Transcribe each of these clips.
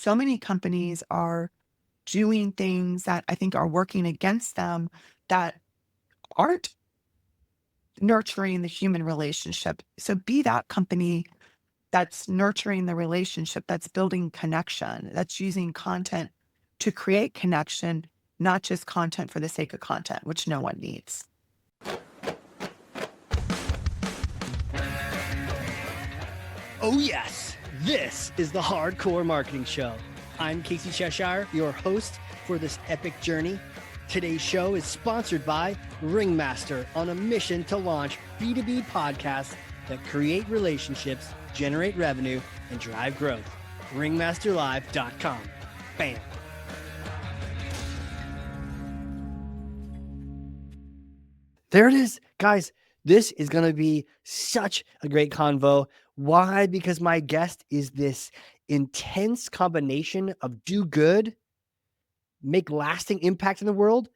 so many companies are doing things that I think are working against them that aren't nurturing the human relationship. So be that company that's nurturing the relationship, that's building connection, that's using content to create connection, not just content for the sake of content, which no one needs. Oh, yes, this is the Hardcore Marketing Show. I'm Casey Cheshire, your host for this epic journey. Today's show is sponsored by Ringmaster, on a mission to launch B2B podcasts that create relationships, generate revenue, and drive growth. Ringmasterlive.com. Bam. There it is, guys. This is going to be such a great convo. Why? Because my guest is this intense combination of do good, make lasting impact in the world,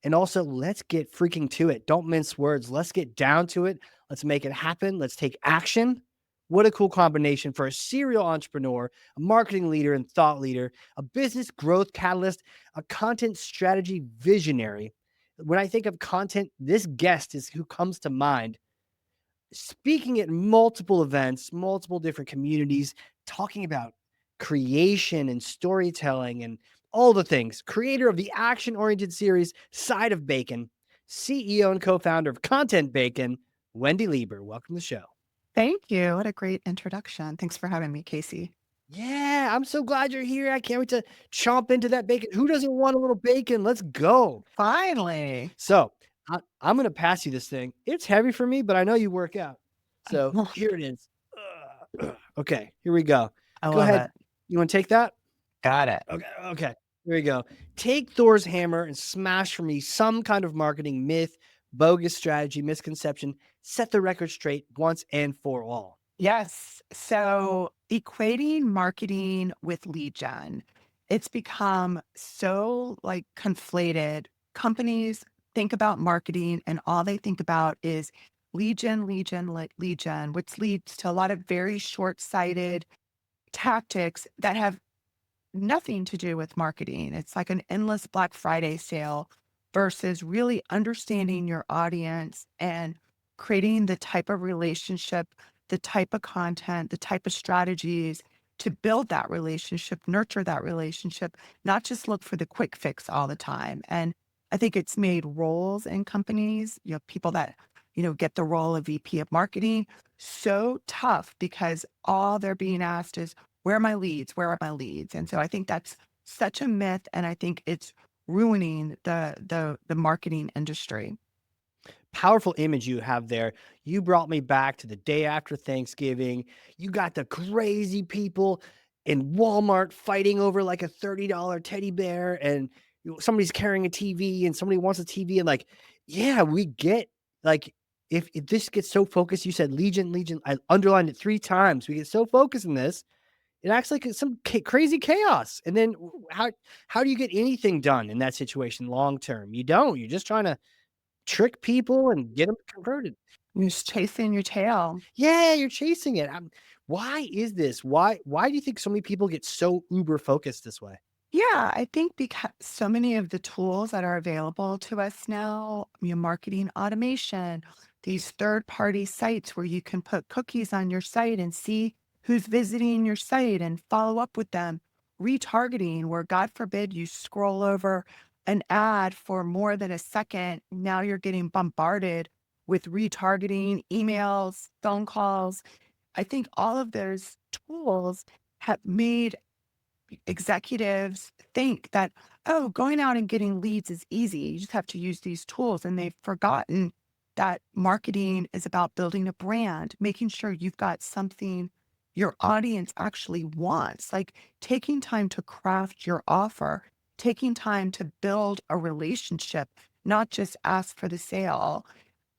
and also let's get freaking to it. Don't mince words. Let's get down to it. Let's make it happen. Let's take action. What a cool combination for a serial entrepreneur, a marketing leader and thought leader, a business growth catalyst, a content strategy visionary. When I think of content, this guest is who comes to mind. Speaking at multiple events, multiple different communities, talking about creation and storytelling and all the things. Creator of the action-oriented series Side of Bacon, CEO and co-founder of Content Bacon, Wendy Lieber. Welcome to the show. Thank you. What a great introduction. Thanks for having me, Casey. Yeah, I'm so glad you're here. I can't wait to chomp into that bacon. Who doesn't want a little bacon? Let's go. Finally. So I'm going to pass you this thing. It's heavy for me, but I know you work out. So here it is. Okay, here we go. I Go love ahead. it. You want to take that? Got it. Okay. Here we go. Take Thor's hammer and smash for me some kind of marketing myth, bogus strategy, misconception. Set the record straight once and for all. Yes. So equating marketing with lead gen, it's become so like conflated. Companies think about marketing and all they think about is lead gen, lead gen, lead gen, which leads to a lot of very short-sighted tactics that have nothing to do with marketing. It's like an endless Black Friday sale versus really understanding your audience and creating the type of relationship, the type of content, the type of strategies to build that relationship, nurture that relationship, not just look for the quick fix all the time. And I think it's made roles in companies, people that, get the role of VP of marketing so tough because all they're being asked is, where are my leads? Where are my leads? And so I think that's such a myth, and I think it's ruining the marketing industry. Powerful image you have there. You brought me back to the day after Thanksgiving. You got the crazy people in Walmart fighting over like a $30 teddy bear, and somebody's carrying a TV and somebody wants a TV. And like, yeah, we get like, if this gets so focused, you said Legion, I underlined it 3 times. We get so focused in this, it acts like some crazy chaos. And then how do you get anything done in that situation long term? You don't. You're just trying to trick people and get them converted. You're just chasing your tail. Yeah, you're chasing it. Why is this? Why do you think so many people get so uber focused this way? Yeah, I think because so many of the tools that are available to us now, marketing automation, these third-party sites where you can put cookies on your site and see who's visiting your site and follow up with them. Retargeting, where God forbid you scroll over an ad for more than a second, now you're getting bombarded with retargeting, emails, phone calls. I think all of those tools have made executives think that, oh, going out and getting leads is easy. You just have to use these tools. And they've forgotten that marketing is about building a brand, making sure you've got something your audience actually wants, like taking time to craft your offer, taking time to build a relationship, not just ask for the sale.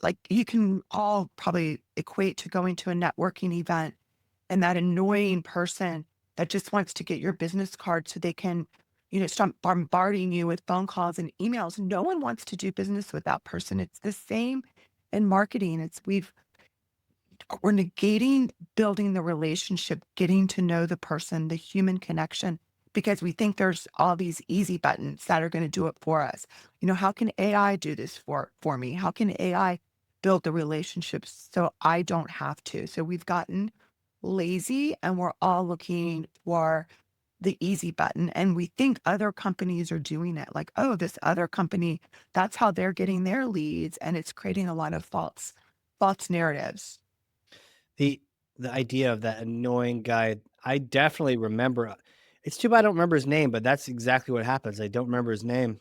Like you can all probably equate to going to a networking event and that annoying person that just wants to get your business card so they can, start bombarding you with phone calls and emails. No one wants to do business with that person. It's the same in marketing. We're negating building the relationship, getting to know the person, the human connection, because we think there's all these easy buttons that are going to do it for us. How can AI do this for me? How can AI build the relationships so I don't have to? So we've gotten lazy and we're all looking for the easy button and we think other companies are doing it like, oh, this other company, that's how they're getting their leads and it's creating a lot of false narratives. The the idea of that annoying guy, I definitely remember, it's too bad I don't remember his name, but that's exactly what happens. I don't remember his name.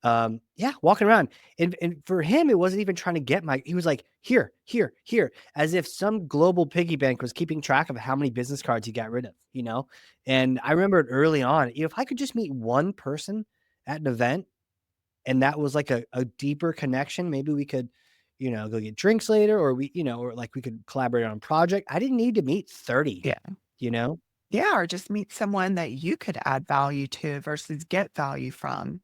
Yeah, walking around. And for him, it wasn't even trying to get my he was like, "Here, here, here," as if some global piggy bank was keeping track of how many business cards he got rid of, you know? And I remember it early on, if I could just meet one person at an event and that was like a deeper connection, maybe we could, go get drinks later or or like we could collaborate on a project. I didn't need to meet 30, Yeah. you know? Yeah. Or just meet someone that you could add value to versus get value from?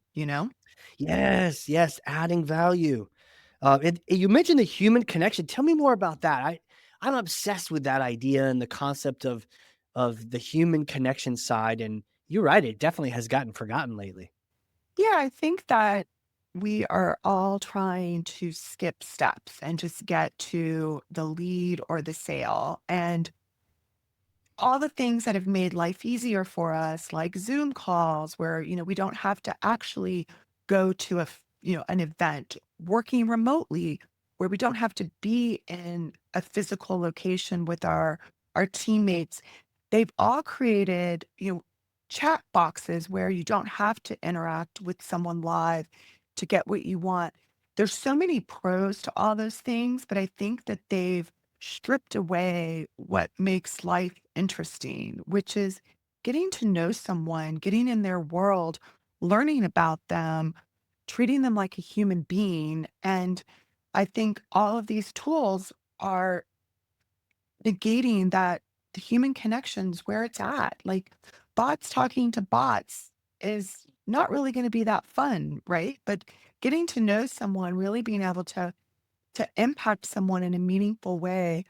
Yes, yes, adding value. And you mentioned the human connection. Tell me more about that. I'm obsessed with that idea and the concept of the human connection side. And you're right, it definitely has gotten forgotten lately. Yeah. I think that we are all trying to skip steps and just get to the lead or the sale. And all the things that have made life easier for us, like Zoom calls, where, we don't have to actually go to an event, working remotely, where we don't have to be in a physical location with our teammates. They've all created, chat boxes where you don't have to interact with someone live to get what you want. There's so many pros to all those things, but I think that they've stripped away what makes life interesting, which is getting to know someone, getting in their world, learning about them, treating them like a human being. And I think all of these tools are negating that the human connections where it's at. Like bots talking to bots is not really going to be that fun, right? But getting to know someone, really being able to impact someone in a meaningful way.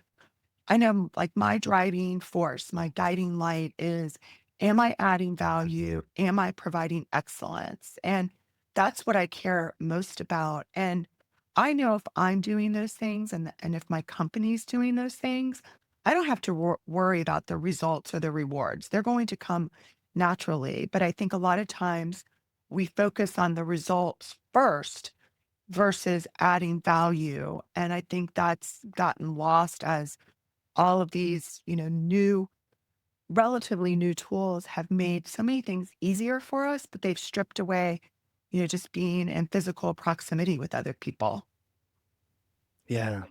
I know, like, my driving force, my guiding light is, am I adding value? Am I providing excellence? And that's what I care most about. And I know if I'm doing those things and if my company's doing those things, I don't have to worry about the results or the rewards. They're going to come naturally. But I think a lot of times we focus on the results first versus adding value. And I think that's gotten lost as all of these, relatively new tools have made so many things easier for us, but they've stripped away, just being in physical proximity with other people. Yeah.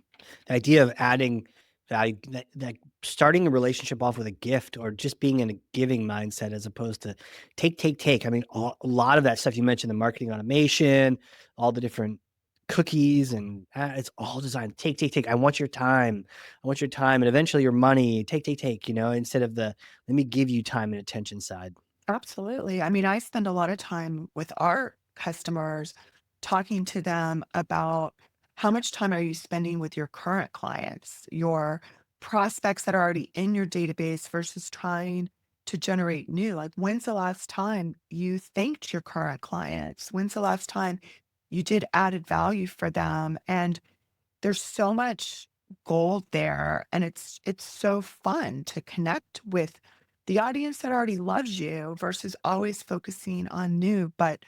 The idea of adding value, that starting a relationship off with a gift or just being in a giving mindset as opposed to take, take, take. I mean, a lot of that stuff you mentioned, the marketing automation, all the different cookies, and it's all designed take, take, take. I want your time. I want your time. And eventually your money. Take, take, take, instead of the let me give you time and attention side. Absolutely. I mean, I spend a lot of time with our customers talking to them about how much time are you spending with your current clients, your prospects that are already in your database versus trying to generate new. Like, when's the last time you thanked your current clients? When's the last time you did added value for them? And there's so much gold there, and it's so fun to connect with the audience that already loves you versus always focusing on new, but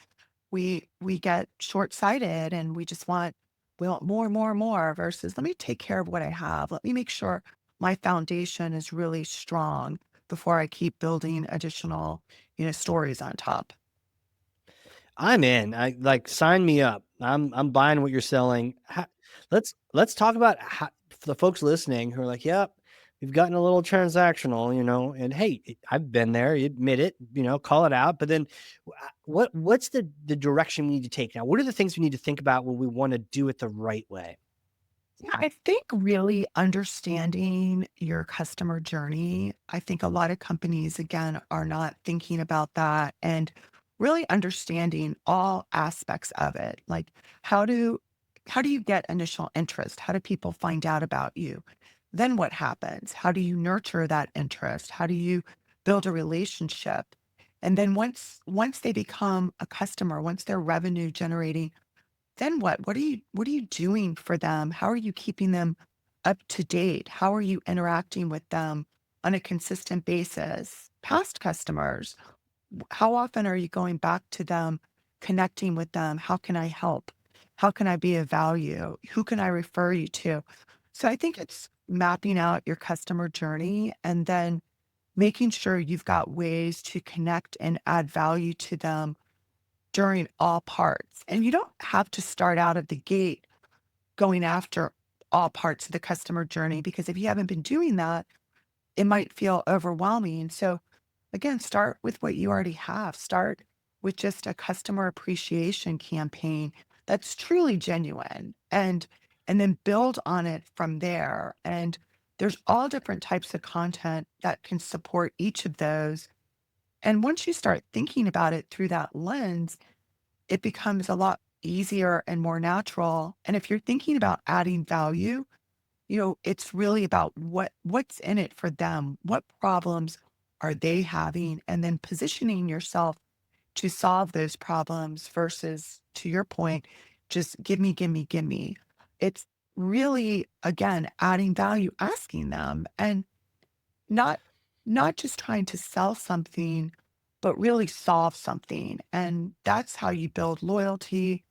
we get short-sighted and we want more, more, more versus, "Let me take care of what I have. Let me make sure my foundation is really strong before I keep building additional, stories on top." I'm in. I like sign me up. I'm buying what you're selling. Let's talk about how, for the folks listening who are like, "Yep, we've gotten a little transactional," and hey, I've been there. You admit it, call it out. But then, what's the direction we need to take now? What are the things we need to think about when we want to do it the right way? Yeah, I think really understanding your customer journey. I think a lot of companies, again, are not thinking about that and really understanding all aspects of it. Like how do how do you get initial interest? How do people find out about you? Then what happens? How do you nurture that interest? How do you build a relationship? And then once they become a customer, once they're revenue generating, then what? What are you doing for them? How are you keeping them up to date? How are you interacting with them on a consistent basis? Past customers, how often are you going back to them, connecting with them? How can I help? How can I be of value? Who can I refer you to? So I think it's mapping out your customer journey and then making sure you've got ways to connect and add value to them during all parts. And you don't have to start out of the gate going after all parts of the customer journey because if you haven't been doing that, it might feel overwhelming. So again, start with what you already have. Start with just a customer appreciation campaign that's truly genuine and then build on it from there. And there's all different types of content that can support each of those. And once you start thinking about it through that lens, it becomes a lot easier and more natural. And if you're thinking about adding value, it's really about what's in it for them. What problems are they having? And then positioning yourself to solve those problems versus, to your point, just give me, give me, give me. It's really, again, adding value, asking them and not not just trying to sell something, but really solve something. And that's how you build loyalty.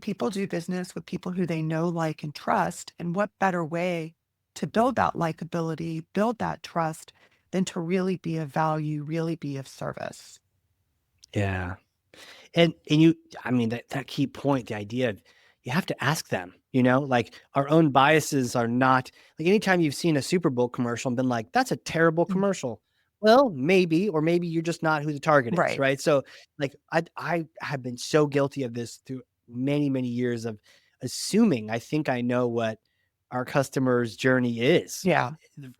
People do business with people who they know, like, and trust. And what better way to build that likability, build that trust than to really be of value, really be of service? Yeah. And you I mean, that key point, the idea of you have to ask them, like our own biases are not like anytime you've seen a Super Bowl commercial and been like, that's a terrible Mm. commercial. Well, maybe, or maybe you're just not who the target is, Right. right? So like I have been so guilty of this through many, many years of assuming I think I know what our customer's journey is. Yeah,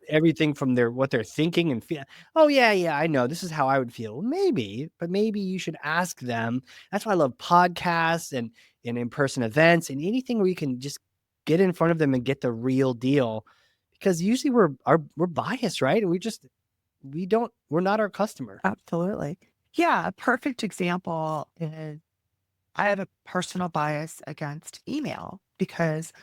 Everything from what they're thinking and feel. Oh yeah, yeah, I know. This is how I would feel. Well, maybe, but maybe you should ask them. That's why I love podcasts and in-person events and anything where you can just get in front of them and get the real deal. Because usually we're biased, right? And we're not our customer. absolutely. Yeah, a perfect example is I have a personal bias against email because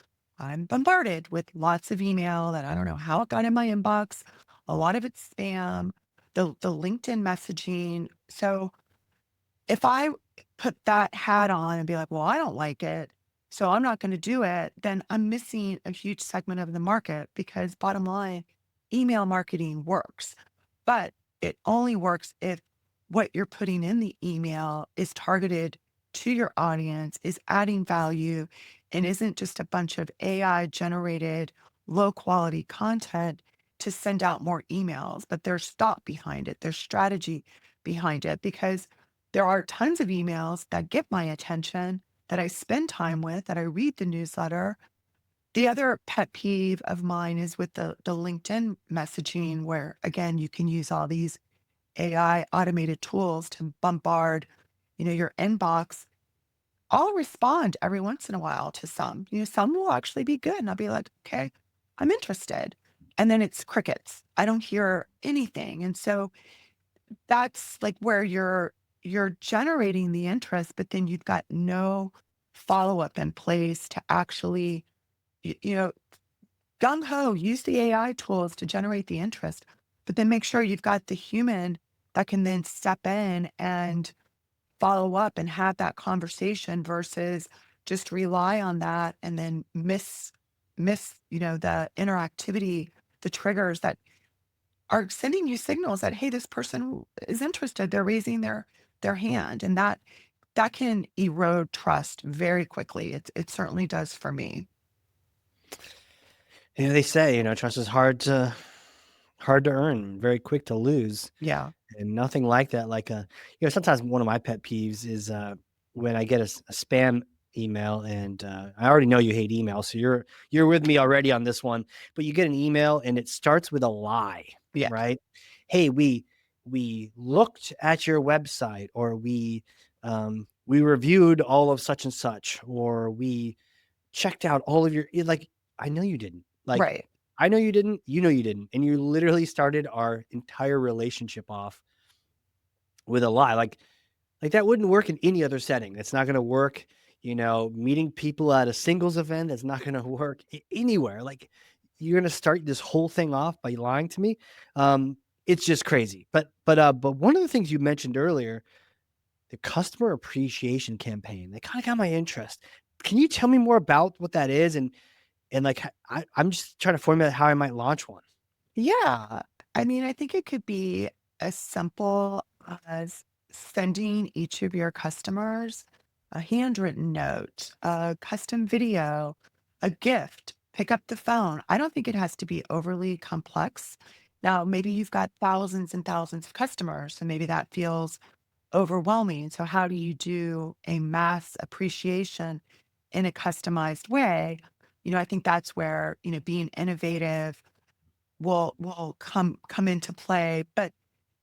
I'm bombarded with lots of email that I don't know how it got in my inbox. A lot of it's spam, the LinkedIn messaging. So if I put that hat on and be like, well, I don't like it, so I'm not going to do it, then I'm missing a huge segment of the market because bottom line, email marketing works, but it only works if what you're putting in the email is targeted to your audience, is adding value, and isn't just a bunch of AI generated low quality content to send out more emails, but there's thought behind it, there's strategy behind it because there are tons of emails that get my attention, that I spend time with, that I read the newsletter. The other pet peeve of mine is with the LinkedIn messaging, where again, you can use all these AI automated tools to bombard, your inbox. I'll respond every once in a while to some. Some will actually be good. And I'll be like, okay, I'm interested. And then it's crickets. I don't hear anything. And so that's like where you're generating the interest, but then you've got no follow-up in place to actually, y you know, gung ho, use the AI tools to generate the interest, but then make sure you've got the human that can then step in and follow up and have that conversation versus just rely on that and then miss, the interactivity, the triggers that are sending you signals that, hey, this person is interested. They're raising their hand. And that can erode trust very quickly. It certainly does for me. They say, trust is hard to earn, very quick to lose. Yeah. And nothing like that, like, sometimes one of my pet peeves is, when I get a spam email and, I already know you hate email, so you're with me already on this one, but you get an email and it starts with a lie, Yeah. right? "Hey, we looked at your website," or we reviewed all of such and such," or "We checked out all of your" like, I know you didn't. Like, Right. I know you didn't, you know you didn't, and you literally started our entire relationship off with a lie. Like that wouldn't work in any other setting. It's not gonna work, meeting people at a singles event, that's not gonna work anywhere. Like you're gonna start this whole thing off by lying to me. Um, it's just crazy. But one of the things you mentioned earlier, the customer appreciation campaign, that kind of got my interest. Can you tell me more about what that is? And like I'm just trying to formulate how I might launch one. Yeah. I mean, I think it could be as simple as sending each of your customers a handwritten note, a custom video, a gift. Pick up the phone. I don't think it has to be overly complex. Now, maybe you've got thousands and thousands of customers, so maybe that feels overwhelming. So, how do you do a mass appreciation in a customized way? I think that's where, being innovative will come into play. But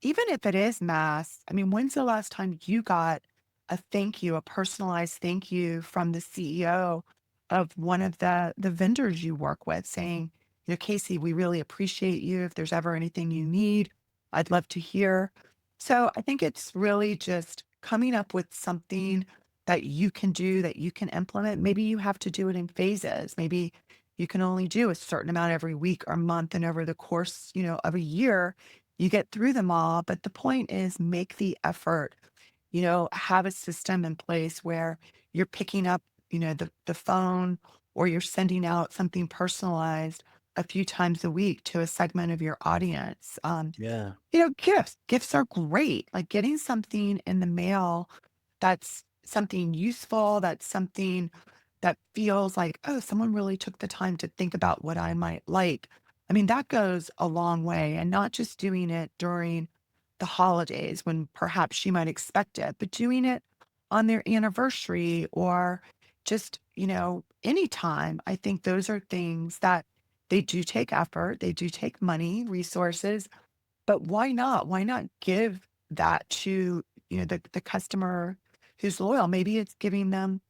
even if it is mass, I mean, when's the last time you got a thank you, a personalized thank you from the CEO of one of the vendors you work with saying, Casey, we really appreciate you. If there's ever anything you need, I'd love to hear. So I think it's really just coming up with something that you can do, that you can implement. Maybe you have to do it in phases. Maybe you can only do a certain amount every week or month, and over the course, of a year, you get through them all. But the point is make the effort, have a system in place where you're picking up, the phone, or you're sending out something personalized a few times a week to a segment of your audience. Yeah. Gifts are great. Like getting something in the mail that's something useful, that's something that feels like, oh, someone really took the time to think about what I might like. I mean, that goes a long way, and not just doing it during the holidays when perhaps she might expect it, but doing it on their anniversary or just, anytime. I think those are things that they do take effort, they do take money, resources, but why not? Why not give that to, the customer who's loyal? Maybe it's giving them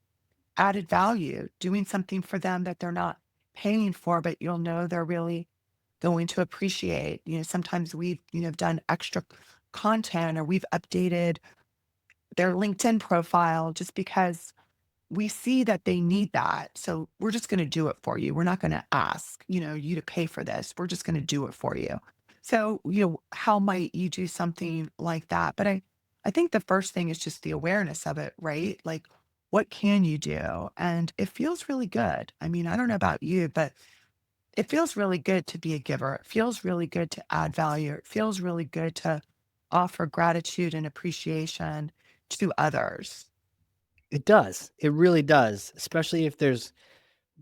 added value, doing something for them that they're not paying for, but you'll know they're really going to appreciate. Sometimes we've, done extra content, or we've updated their LinkedIn profile just because we see that they need that. So we're just going to do it for you. We're not going to ask, you to pay for this. We're just going to do it for you. So, how might you do something like that? But I think the first thing is just the awareness of it, right? Like, what can you do? And it feels really good. I mean, I don't know about you, but it feels really good to be a giver. It feels really good to add value. It feels really good to offer gratitude and appreciation to others. It does. It really does, especially if there's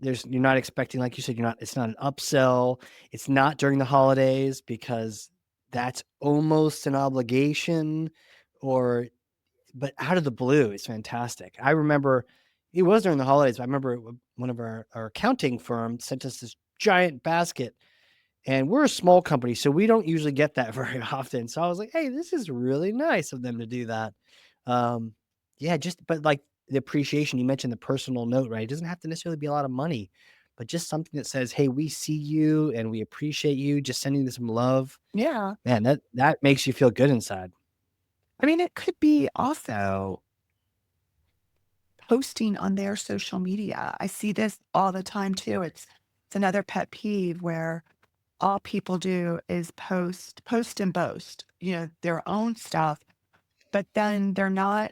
you're not expecting, like you said, you're not it's not an upsell. It's not during the holidays because that's almost an obligation, or but out of the blue, it's fantastic. I remember it was during the holidays. I remember one of our accounting firm sent us this giant basket, and we're a small company, so we don't usually get that very often. So I was like, "Hey, this is really nice of them to do that." Um, yeah, just but like the appreciation, you mentioned the personal note, right? It doesn't have to necessarily be a lot of money, but just something that says, "Hey, we see you and we appreciate you." Just sending them some love, Yeah. man. That makes you feel good inside. I mean, it could be also posting on their social media. I see this all the time too. It's another pet peeve where all people do is post and boast, their own stuff, but then they're not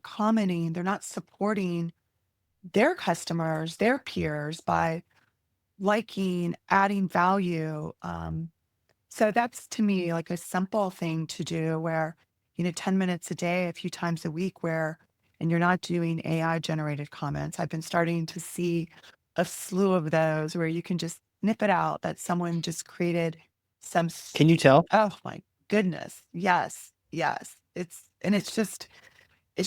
commenting, they're not supporting their customers, their peers by liking, adding value. So that's to me like a simple thing to do where, 10 minutes a day, a few times a week, and you're not doing AI generated comments. I've been starting to see a slew of those where you can just snip it out that someone just created some, Can you tell? oh my goodness. Yes. Yes. It's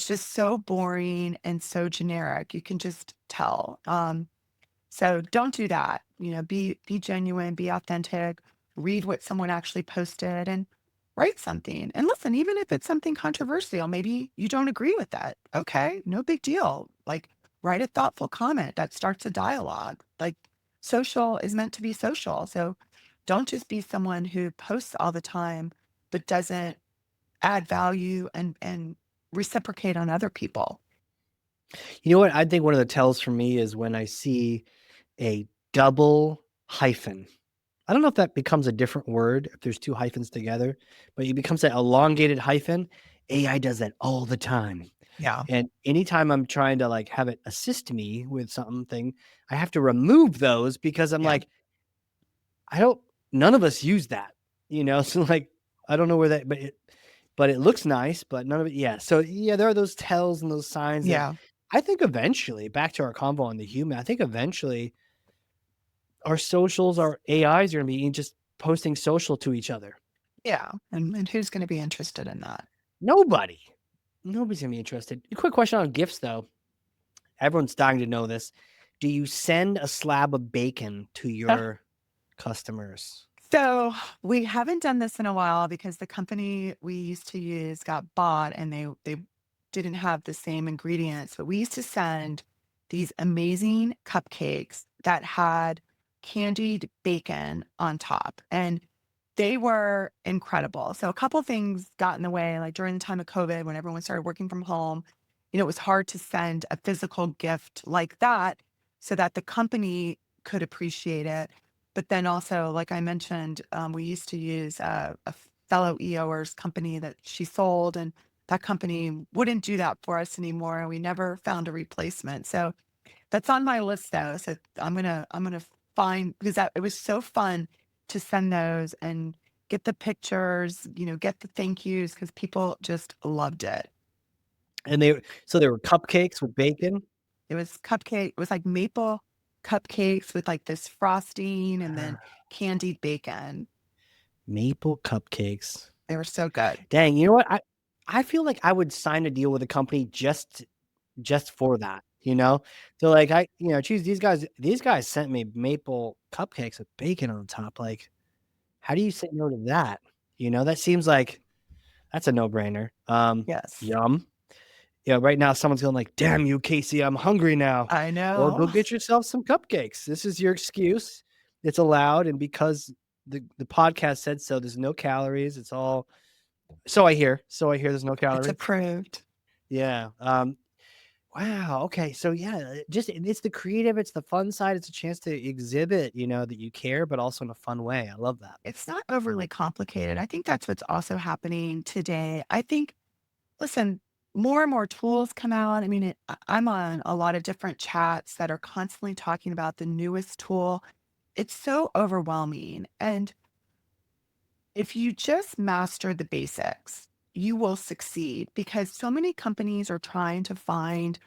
just so boring and so generic. You can just tell. So don't do that. Be genuine, be authentic, read what someone actually posted and write something. And listen, even if it's something controversial, maybe you don't agree with that. Okay, no big deal. Like write a thoughtful comment that starts a dialogue. Like social is meant to be social. So don't just be someone who posts all the time but doesn't add value and reciprocate on other people. You know what? I think one of the tells for me is when I see a double hyphen. I don't know if that becomes a different word if there's two hyphens together, but it becomes that elongated hyphen. AI does that all the time. Yeah. And anytime I'm trying to like have it assist me with something, I have to remove those because I'm Yeah. like, I don't, none of us use that, So like, I don't know where that, but it looks nice, but none of it. Yeah. So yeah, there are those tells and those signs that Yeah. I think eventually, back to our convo on the human, I think eventually our socials, our AIs are going to be just posting social to each other. Yeah. And who's going to be interested in that? Nobody, nobody's going to be interested. A quick question on gifts though. Everyone's dying to know this. Do you send a slab of bacon to your customers? So we haven't done this in a while because the company we used to use got bought and they didn't have the same ingredients. But we used to send these amazing cupcakes that had candied bacon on top, and they were incredible. So a couple things got in the way, like during the time of COVID when everyone started working from home. It was hard to send a physical gift like that so that the company could appreciate it, but then also, like I mentioned, we used to use a fellow EOer's company that she sold, and that company wouldn't do that for us anymore. And we never found a replacement. So that's on my list though. So I'm gonna find because that it was so fun to send those and get the pictures, get the thank yous because people just loved it. And there were cupcakes with bacon. It was like maple cupcakes with like this frosting and then candied bacon. Maple cupcakes. They were so good. Dang, you know what? I feel like I would sign a deal with a company just for that, They're like, geez, these guys sent me maple cupcakes with bacon on top. Like, how do you say no to that? That seems like that's a no-brainer. Yes. Yum. Right now someone's going like, "Damn you, Casey, I'm hungry now." I Well, go know. get yourself some cupcakes. This is your excuse. It's allowed, and because the podcast said so, there's no calories. It's all so I hear. So I hear there's no It's calories. approved. Yeah. Wow. Okay. So yeah, just it's the creative, it's the fun side. It's a chance to exhibit, that you care, but also in a fun way. I love that. It's not overly complicated. I think that's what's also happening today. I think, listen, more and more tools come out. I mean, I'm on a lot of different chats that are constantly talking about the newest tool. It's so overwhelming. And if you just master the basics, you will succeed because so many companies are trying to find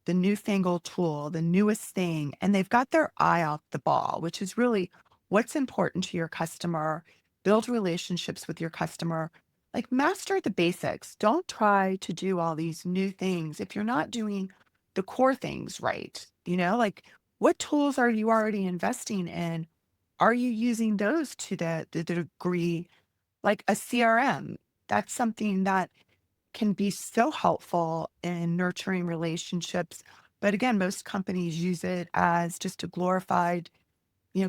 the newfangled tool, the newest thing, and they've got their eye off the ball, which is really what's important to your customer. Build relationships with your customer. Like master the basics. Don't try to do all these new things if you're not doing the core things right. Like what tools are you already investing in? Are you using those to the degree like a CRM? That's something that can be so helpful in nurturing relationships. But again, most companies use it as just a glorified,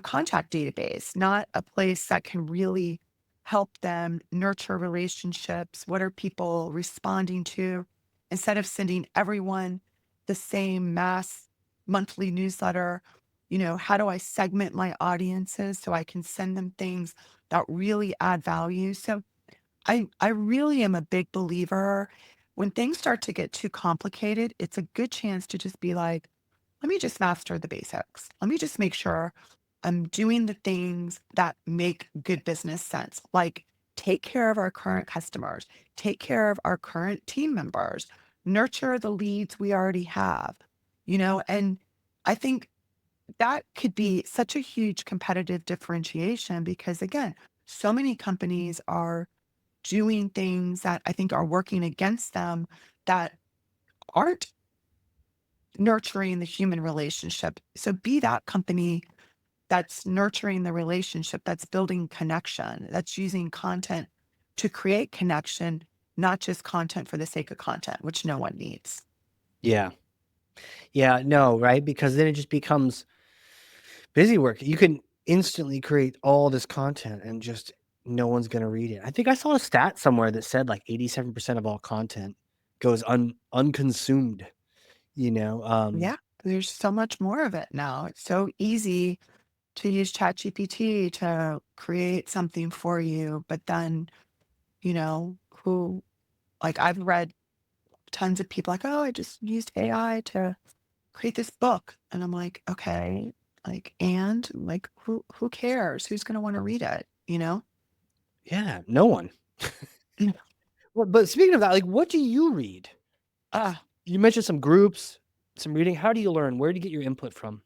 contact database, not a place that can really help them nurture relationships. What are people responding to? Instead of sending everyone the same mass monthly newsletter, how do I segment my audiences so I can send them things that really add value? So I really am a big believer when things start to get too complicated, it's a good chance to just be like, let me just master the basics. Let me just make sure I'm doing the things that make good business sense. Like take care of our current customers, take care of our current team members, nurture the leads we already have, and I think that could be such a huge competitive differentiation because again, so many companies are doing things that I think are working against them that aren't nurturing the human relationship. So be that company that's nurturing the relationship, that's building connection, that's using content to create connection, not just content for the sake of content, which no one needs. Yeah. Yeah. No, right? Because then it just becomes busy work. You can instantly create all this content and just no one's gonna read it. I think I saw a stat somewhere that said like 87% of all content goes unconsumed, you know? Yeah, there's so much more of it now. It's so easy to use ChatGPT to create something for you, but then, who like I've read tons of people like, "Oh, I just used AI to create this book." And I'm like, "Okay, like, and like who cares? Who's going to want to read it, you know?" Yeah, no one. Mm. Well, but speaking of that, like, what do you read? Ah, You mentioned some groups, some reading. How do you learn? Where do you get your input from?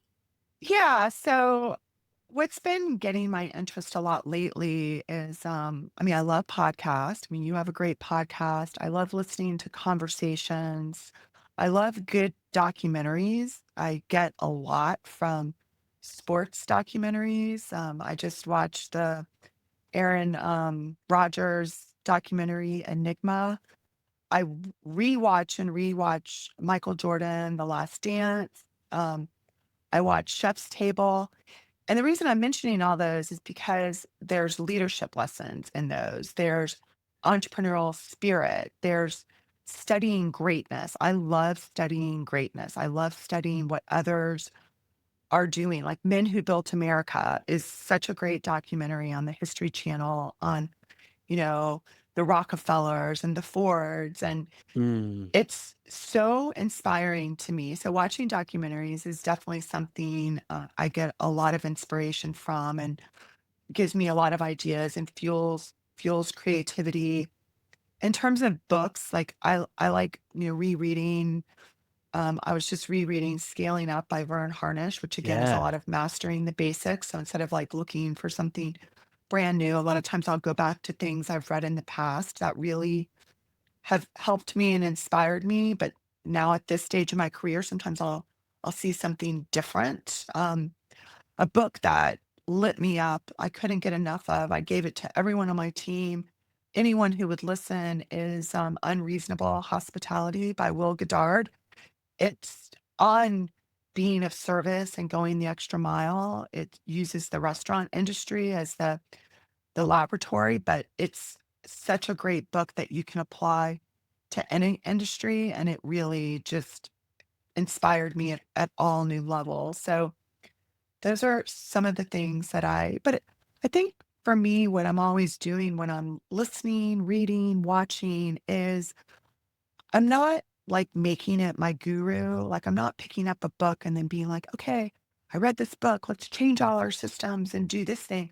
yeah, so what's been getting my interest a lot lately is I mean, I love podcasts. I mean, you have a great podcast. I love listening to conversations. I love good documentaries. I get a lot from sports documentaries. I just watched the Aaron Rodgers documentary Enigma. Rewatch and rewatch Michael Jordan, The Last Dance. I watch Chef's Table. And the reason I'm mentioning all those is because there's leadership lessons in those. There's entrepreneurial spirit. There's studying greatness. I love studying greatness. I love studying what others are doing. Like Men Who Built America is such a great documentary on the History Channel on, you know, the Rockefellers and the Fords. And Mm, it's so inspiring to me. So watching documentaries is definitely something I get a lot of inspiration from, and gives me a lot of ideas and fuels creativity. In terms of books, like I like rereading. I was just rereading Scaling Up by Vern Harnish, which again is a yeah. lot of mastering the basics. So instead of like looking for something brand new, a lot of times I'll go back to things I've read in the past that really have helped me and inspired me, but now at this stage of my career, sometimes I'll see something different. A book that lit me up, I couldn't get enough of. I gave it to everyone on my team. Anyone who would listen is Unreasonable Hospitality by Will Goddard. It's on being of service and going the extra mile. It uses the restaurant industry as the laboratory, but it's such a great book that you can apply to any industry, and it really just inspired me at all new levels. So those are some of the things that I think for me, what I'm always doing when I'm listening, reading, watching is I'm not like making it my guru. Like I'm not picking up a book and then being like, okay, I read this book. Let's change all our systems and do this thing.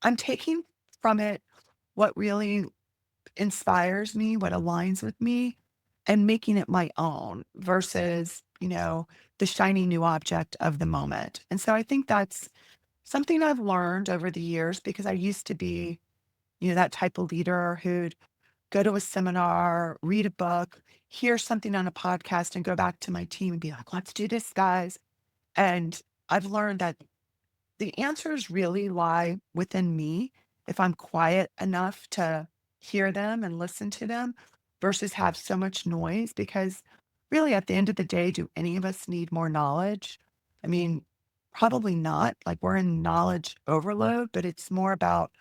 I'm taking from it what really inspires me, what aligns with me, and making it my own versus, the shiny new object of the moment. And so I think that's something I've learned over the years because I used to be, that type of leader who'd go to a seminar, read a book, hear something on a podcast, and go back to my team and be like, let's do this, guys. And I've learned that the answers really lie within me if I'm quiet enough to hear them and listen to them versus have so much noise. Because really, at the end of the day, do any of us need more knowledge? I mean, probably not. Like we're in knowledge overload, but it's more about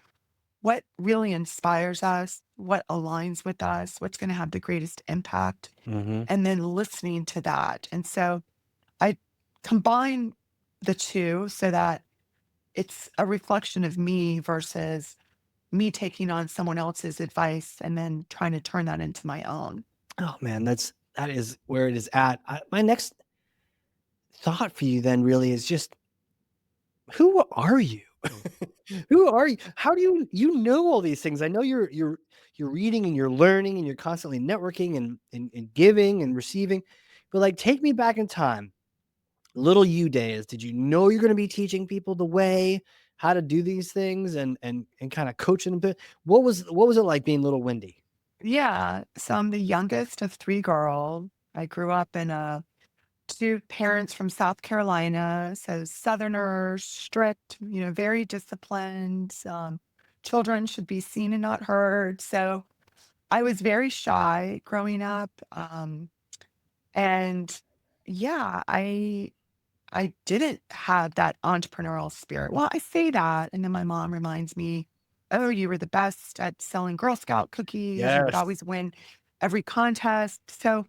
what really inspires us, what aligns with us, what's going to have the greatest impact, Mhm. and then listening to that. And so I combine the two so that it's a reflection of me versus me taking on someone else's advice and then trying to turn that into my own. Oh, man, that is where it is at. My next thought for you then really is just, who are you? Who are you? How do you know all these things? I know you're reading and you're learning and you're constantly networking and giving and receiving, but, like, take me back in time. Little you days, did you know you're gonna be teaching people the way, how to do these things and kinda coaching them? What was it like being little Wendy? Yeah. So I'm the youngest of three girls. I grew up in two parents from South Carolina. So Southerners, strict, very disciplined. Children should be seen and not heard. So I was very shy growing up. And yeah, I didn't have that entrepreneurial spirit. Well, I say that, and then my mom reminds me, oh, you were the best at selling Girl Scout cookies. You would Yes. always win every contest. So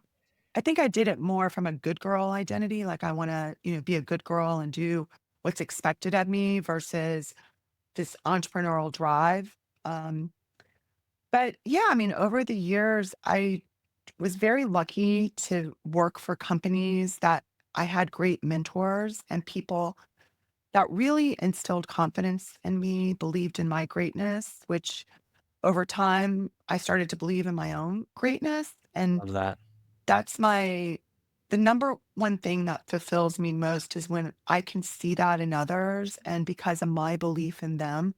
I think I did it more from a good girl identity. Like I want to, be a good girl and do what's expected of me versus this entrepreneurial drive. Um, but yeah, I mean, over the years, I was very lucky to work for companies that I had great mentors and people that really instilled confidence in me, believed in my greatness, which over time I started to believe in my own greatness. And Love that. that's the number one thing that fulfills me most is when I can see that in others. And because of my belief in them,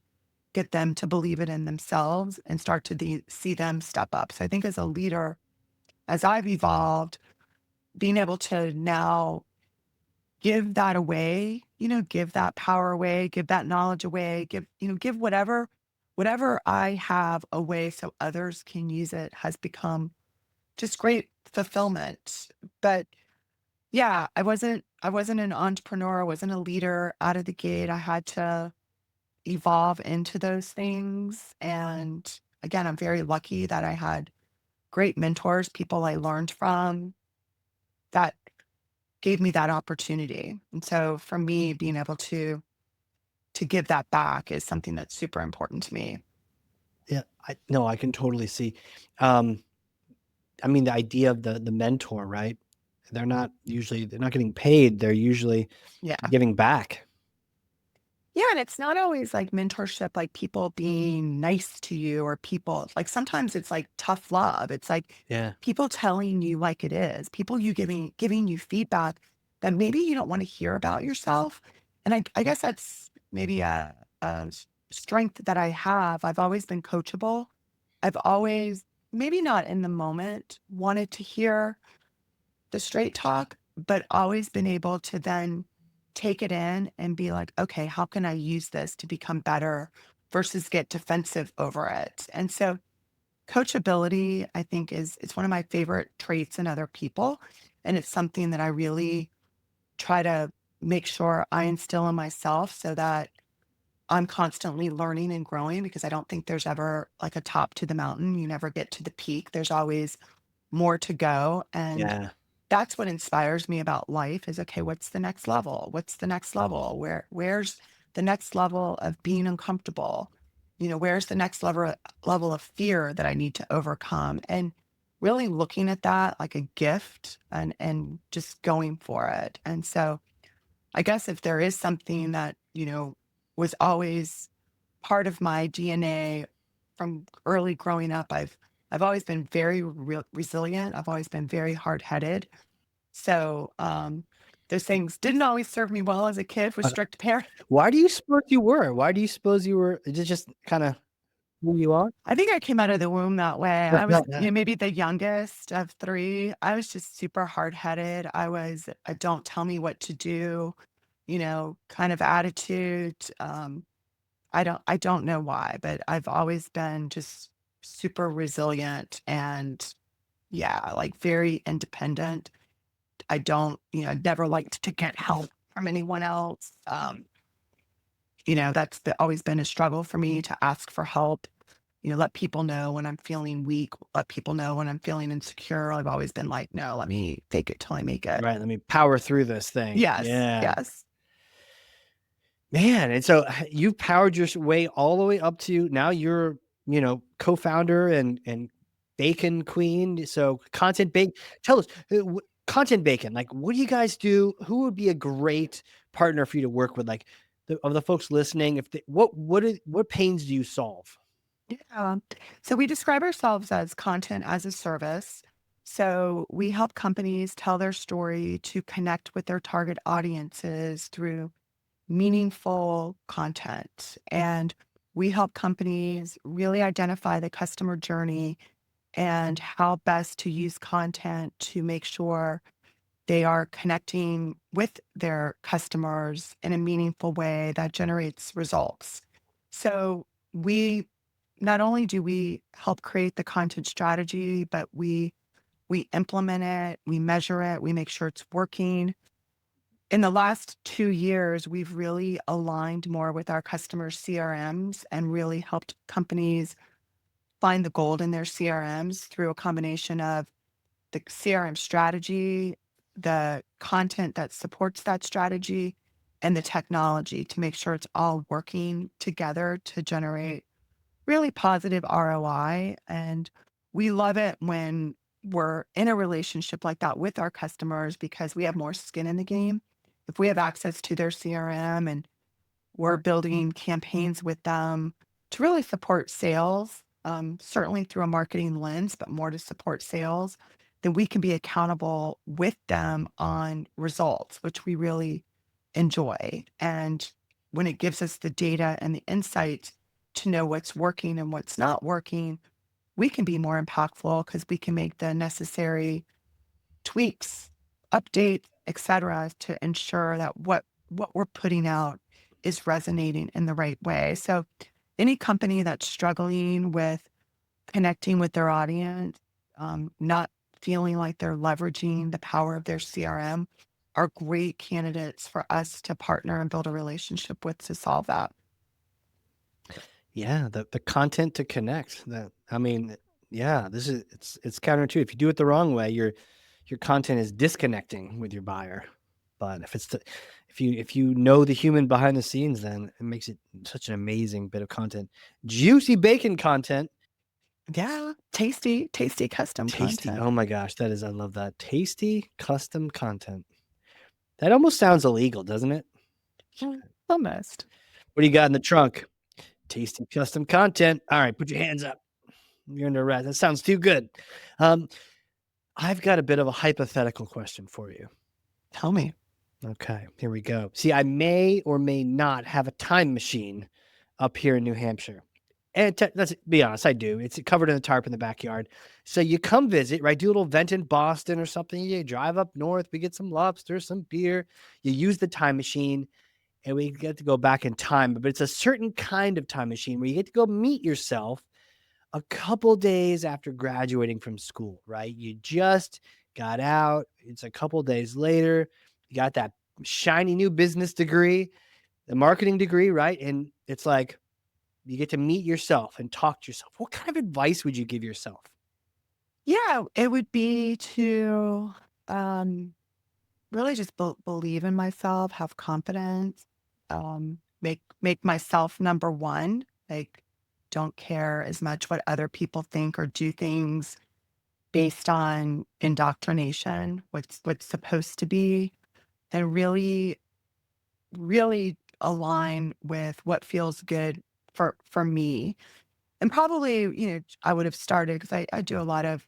get them to believe it in themselves and start to see them step up. So I think as a leader, as I've evolved, being able to now give that away, give that power away, give that knowledge away, give whatever I have away so others can use it has become just great fulfillment. But yeah, I wasn't an entrepreneur, I wasn't a leader out of the gate. I had to evolve into those things. And again, I'm very lucky that I had great mentors, people I learned from that gave me that opportunity. And so for me, being able to give that back is something that's super important to me. Yeah, I no, I can totally see. Um, I mean, the idea of the mentor, right? They're not getting paid, they're usually Yeah. giving back. Yeah, and it's not always like mentorship, like people being nice to you or people like sometimes it's like tough love. It's like Yeah, people telling you like it is, people giving you feedback that maybe you don't want to hear about yourself. And I guess that's maybe a strength that I have. I've always been coachable. I've always, maybe not in the moment, wanted to hear the straight talk, but always been able to then take it in and be like, okay, how can I use this to become better versus get defensive over it? And so coachability, I think, is it's one of my favorite traits in other people. And it's something that I really try to make sure I instill in myself so that I'm constantly learning and growing because I don't think there's ever like a top to the mountain. You never get to the peak. There's always more to go. And yeah, that's what inspires me about life is, okay, what's the next level? What's the next level? Where's the next level of being uncomfortable? Where's the next level of fear that I need to overcome? And really looking at that like a gift and just going for it. And so I guess if there is something that, was always part of my DNA from early growing up, I've always been very resilient. I've always been very hard-headed. So, those things didn't always serve me well as a kid with uh, strict parents. why do you suppose you were? Why do you suppose you were? Is it just kinda who you are? I think I came out of the womb that way. I was, maybe the youngest of 3. I was just super hard-headed. I was a "don't tell me what to do," kind of attitude. I don't know why, but I've always been just super resilient and yeah, like very independent. I don't, never liked to get help from anyone else. Always been a struggle for me to ask for help. Let people know when I'm feeling weak, let people know when I'm feeling insecure. I've always been like, no, let me fake it till I make it. Right, let me power through this thing. Yes, Yeah. yes. Man, and so you've powered your way all the way up to now you're, co-founder and bacon queen. So tell us, content bacon, like what do you guys do? Who would be a great partner for you to work with? Like of the folks listening, if they, what pains do you solve? Yeah. So we describe ourselves as content as a service. So we help companies tell their story to connect with their target audiences through meaningful content. And we help companies really identify the customer journey and how best to use content to make sure they are connecting with their customers in a meaningful way that generates results. So we not only do we help create the content strategy, but we implement it, we measure it, we make sure it's working. in the last 2 years, we've really aligned more with our customer CRMs and really helped companies find the gold in their CRMs through a combination of the CRM strategy, the content that supports that strategy, and the technology to make sure it's all working together to generate really positive ROI. And we love it when we're in a relationship like that with our customers because we have more skin in the game. If we have access to their CRM and we're building campaigns with them to really support sales, certainly through a marketing lens, but more to support sales, then we can be accountable with them on results, which we really enjoy. And when it gives us the data and the insight to know what's working and what's not working, we can be more impactful because we can make the necessary tweaks, updates, etc., to ensure that what we're putting out is resonating in the right way. So any company that's struggling with connecting with their audience, not feeling like they're leveraging the power of their CRM are great candidates for us to partner and build a relationship with to solve that. Yeah, the content to connect. That I mean, yeah, this is it's counterintuitive. If you do it the wrong way, your content is disconnecting with your buyer. But if you know the human behind the scenes, then it makes it such an amazing bit of content. Juicy bacon content. Yeah, tasty, tasty custom Tasty. content. Oh my gosh, that is I love that. Tasty custom content. That almost sounds illegal, doesn't it? Mm, almost. What do you got in the trunk? Tasty custom content. All right, put your hands up. You're under arrest. That sounds too good. Um, I've got a bit of a hypothetical question for you. Tell me. Okay, here we go. See, I may or may not have a time machine up here in New Hampshire. And let's be honest, I do. It's covered in a tarp in the backyard. So you come visit, right? Do a little event in Boston or something. You drive up north, we get some lobster, some beer. You use the time machine, and we get to go back in time. But it's a certain kind of time machine where you get to go meet yourself a couple days after graduating from school, right? You just got out. It's a couple days later. You got that shiny new business degree, the marketing degree, right? And it's like you get to meet yourself and talk to yourself. What kind of advice would you give yourself? Yeah, it would be to um, really just believe in myself, have confidence, make myself number one. Like, don't care as much what other people think or do things based on indoctrination, what's supposed to be, and really align with what feels good for me. And probably, I would have started because I do a lot of,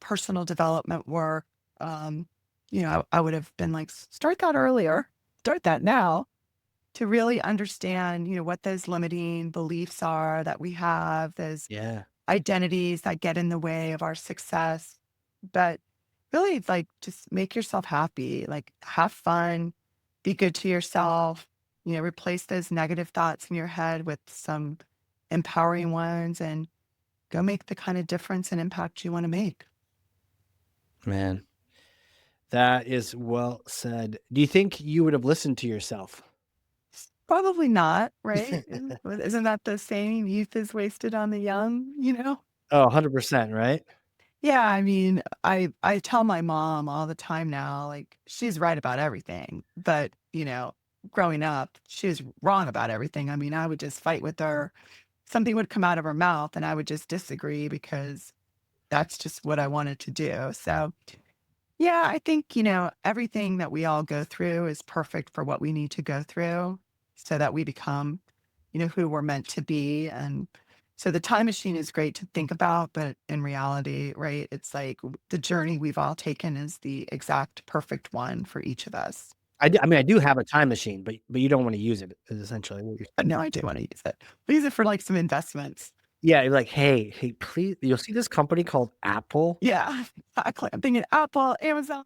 personal development work. Um, I would have been like, start that earlier, start that now to really understand, what those limiting beliefs are that we have, those Yeah, identities that get in the way of our success. But really, like, just make yourself happy, like, have fun, be good to yourself, replace those negative thoughts in your head with some empowering ones and go make the kind of difference and impact you want to make. man. That is well said. Do you think you would have listened to yourself? Probably not, right? Isn't that the saying? Youth is wasted on the young? Oh, 100%, right? Yeah, I mean, I tell my mom all the time now, like, she's right about everything, but, growing up, she was wrong about everything. I mean, I would just fight with her. Something would come out of her mouth, and I would just disagree because that's just what I wanted to do. So, yeah, I think, everything that we all go through is perfect for what we need to go through so that we become, who we're meant to be. And so the time machine is great to think about, but in reality, right, it's like the journey we've all taken is the exact perfect one for each of us. I mean, I do have a time machine, but you don't wanna use it is essentially what you're But no, I do want to use it. I'll use it for like some investments. yeah, you're like, hey, please you'll see this company called Apple? Yeah, exactly. I'm thinking Apple, Amazon,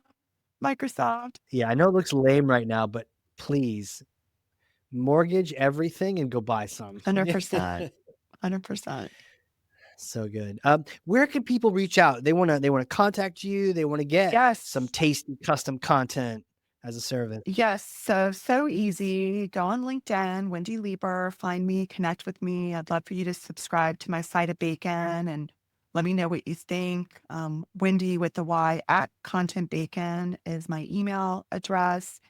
Microsoft, Yeah, I know it looks lame right now, but please mortgage everything and go buy some. 100%. 100%. So good. Where can people reach out? They wanna contact you, they wanna get some Yes. tasty custom content. as a servant? Yes, so easy. Go on LinkedIn, Wendy Lieber, find me, connect with me. I'd love for you to subscribe to my side of bacon and let me know what you think. Wendy with the Y at Content Bacon is my email address.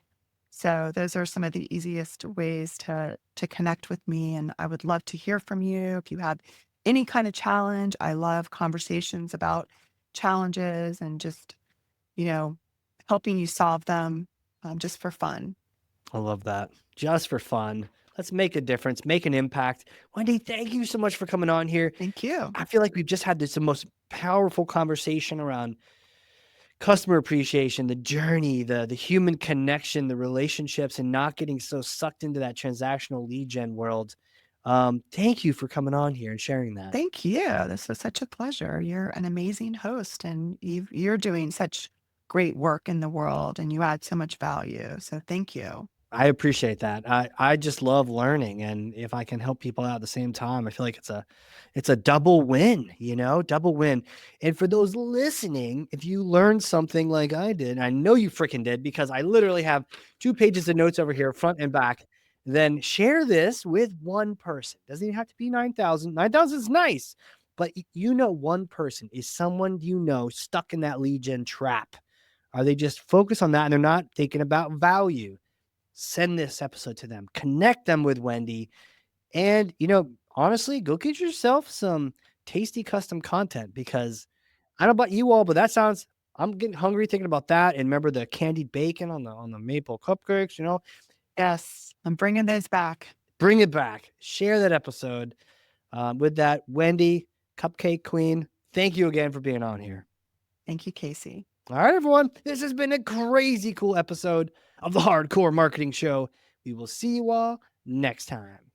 So those are some of the easiest ways to connect with me. And I would love to hear from you if you have any kind of challenge. I love conversations about challenges and just, you know, helping you solve them just for fun. I love that. Just for fun. Let's make a difference, make an impact. Wendy, thank you so much for coming on here. Thank you. I feel like we've just had this the most powerful conversation around customer appreciation, the journey, the human connection, the relationships, and not getting so sucked into that transactional lead gen world. Thank you for coming on here and sharing that. Thank you. This was such a pleasure. You're an amazing host and you're doing such great work in the world and you add so much value. So thank you. I appreciate that. I just love learning, and if I can help people out at the same time, I feel like it's a double win, double win. And for those listening, if you learned something like I did, I know you freaking did because I literally have 2 pages of notes over here, front and back. Then share this with one person. Doesn't even have to be 9,000. 9,000 is nice, but one person is someone stuck in that lead gen trap. Are they just focused on that and they're not thinking about value? Send this episode to them, connect them with Wendy, and honestly, go get yourself some tasty custom content because I don't know about you all, but I'm getting hungry thinking about that. And remember the candied bacon on the maple cupcakes, Yes, I'm bringing those back. bring it back. Share that episode. With that, Wendy, Cupcake Queen, thank you again for being on here. Thank you, Casey. All right, everyone. This has been a crazy cool episode of the Hardcore Marketing Show. We will see you all next time.